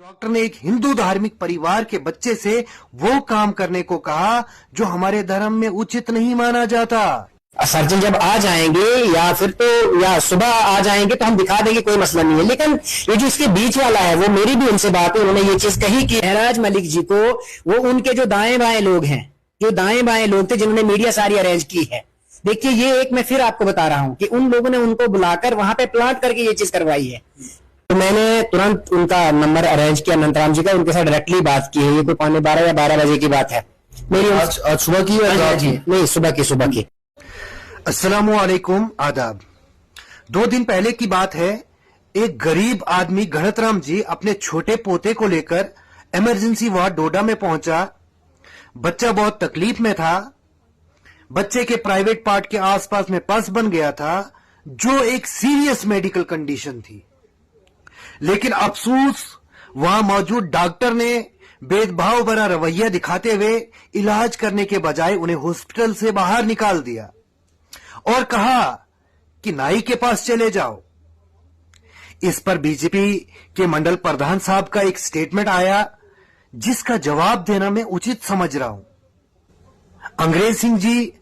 Doctor ने एक हिंदू धार्मिक परिवार के बच्चे से वो काम करने को कहा जो हमारे धर्म में उचित नहीं माना जाता। सर्जन जब आ जाएंगे या फिर तो या सुबह आ जाएंगे तो हम दिखा देंगे, कोई मसला नहीं है। लेकिन ये जो इसके बीच वाला है वो मेरी भी उनसे बात है, उन्होंने ये चीज कही कि महराज मलिक जी को वो उनके जो दाएं बाएं लोग हैं, जो दाएं बाएं लोग थे जिन्होंने मीडिया सारी अरेंज की है। देखिए ये एक मैं फिर आपको बता रहा हूं कि उन लोगों ने उनको बुलाकर वहां पे प्लांट करके ये चीज करवाई है। तो मैंने तुरंत उनका नंबर अरेंज किया अनंतराम जी का, उनके साथ डायरेक्टली बात की है। ये कोई 12:15 या 12 बजे की बात है मेरी। आज सुबह की नहीं, सुबह की। अस्सलामु अलैकुम, आदाब। 2 दिन पहले की बात है, एक गरीब आदमी गणतराम जी अपने छोटे पोते को लेकर इमरजेंसी वार्ड डोडा में पहुंचा। बच्चा बहुत तकलीफ में था। बच्चे के प्राइवेट पार्ट के आसपास में पस बन गया था, जो एक सीरियस मेडिकल कंडीशन थी। लेकिन अफसोस वहां मौजूद डॉक्टर ने भेदभाव भरा रवैया दिखाते हुए इलाज करने के बजाय उन्हें हॉस्पिटल से बाहर निकाल दिया और कहा कि नाई के पास चले जाओ। इस पर बीजेपी के मंडल प्रधान साहब का एक स्टेटमेंट आया, जिसका जवाब देना मैं उचित समझ रहा हूं। अंग्रेज सिंह जी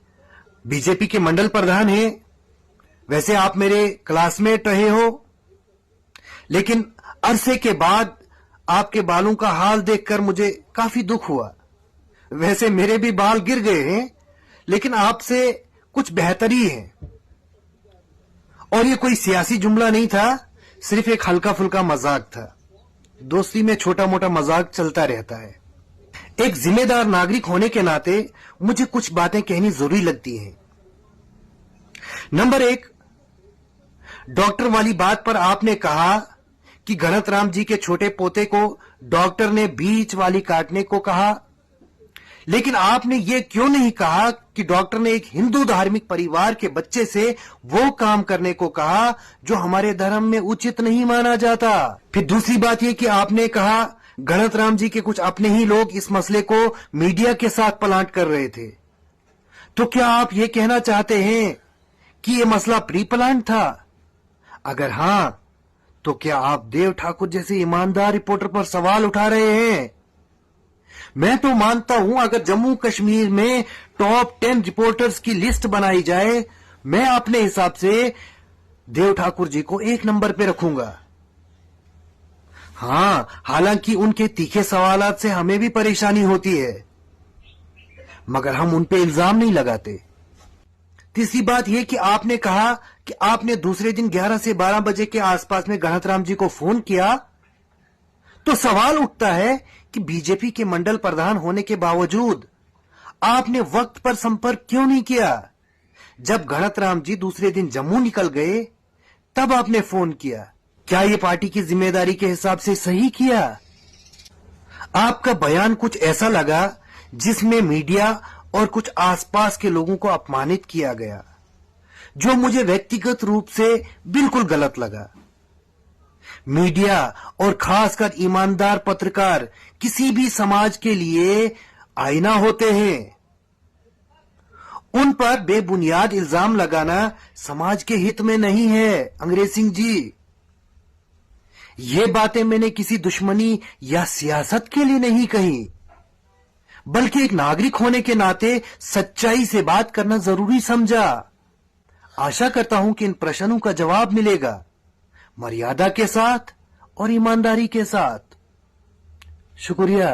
बीजेपी के मंडल प्रधान हैं। वैसे आप मेरे क्लासमेट रहे हो, लेकिन अरसे के बाद आपके बालों का हाल देखकर मुझे काफी दुख हुआ। वैसे मेरे भी बाल गिर गए हैं, लेकिन आपसे कुछ बेहतर ही है। और ये कोई सियासी जुमला नहीं था, सिर्फ एक हल्का फुल्का मजाक था। दोस्ती में छोटा मोटा मजाक चलता रहता है। एक जिम्मेदार नागरिक होने के नाते मुझे कुछ बातें कहनी जरूरी लगती हैं। नंबर 1, डॉक्टर वाली बात पर आपने कहा कि गणतराम जी के छोटे पोते को डॉक्टर ने बीच वाली काटने को कहा, लेकिन आपने ये क्यों नहीं कहा कि डॉक्टर ने एक हिंदू धार्मिक परिवार के बच्चे से वो काम करने को कहा जो हमारे धर्म में उचित नहीं माना जाता। फिर दूसरी बात यह कि आपने कहा गणतराम जी के कुछ अपने ही लोग इस मसले को मीडिया के साथ प्लांट कर रहे थे। तो क्या आप ये कहना चाहते हैं कि यह मसला प्री प्लांट था? अगर हां, तो क्या आप देव ठाकुर जैसे ईमानदार रिपोर्टर पर सवाल उठा रहे हैं? मैं तो मानता हूं अगर जम्मू कश्मीर में टॉप 10 रिपोर्टर्स की लिस्ट बनाई जाए, मैं अपने हिसाब से देव ठाकुर जी को 1 नंबर पे रखूंगा। हां, हालांकि उनके तीखे सवालात से हमें भी परेशानी होती है, मगर हम उन पे इल्जाम नहीं लगाते। तीसरी बात यह कि आपने कहा कि आपने दूसरे दिन 11 से 12 बजे के आसपास में गणतराम जी को फोन किया। तो सवाल उठता है कि बीजेपी के मंडल प्रधान होने के बावजूद आपने वक्त पर संपर्क क्यों नहीं किया? जब गणतराम जी दूसरे दिन जम्मू निकल गए तब आपने फोन किया। क्या यह पार्टी की जिम्मेदारी के हिसाब से सही किया? आपका बयान कुछ ऐसा लगा जिसमें मीडिया और कुछ आसपास के लोगों को अपमानित किया गया, जो मुझे व्यक्तिगत रूप से बिल्कुल गलत लगा। मीडिया और खासकर ईमानदार पत्रकार किसी भी समाज के लिए आईना होते हैं। उन पर बेबुनियाद इल्जाम लगाना समाज के हित में नहीं है। अंग्रेज सिंह जी, ये बातें मैंने किसी दुश्मनी या सियासत के लिए नहीं कही, बल्कि एक नागरिक होने के नाते सच्चाई से बात करना जरूरी समझा। आशा करता हूं कि इन प्रश्नों का जवाब मिलेगा, मर्यादा के साथ और ईमानदारी के साथ। शुक्रिया।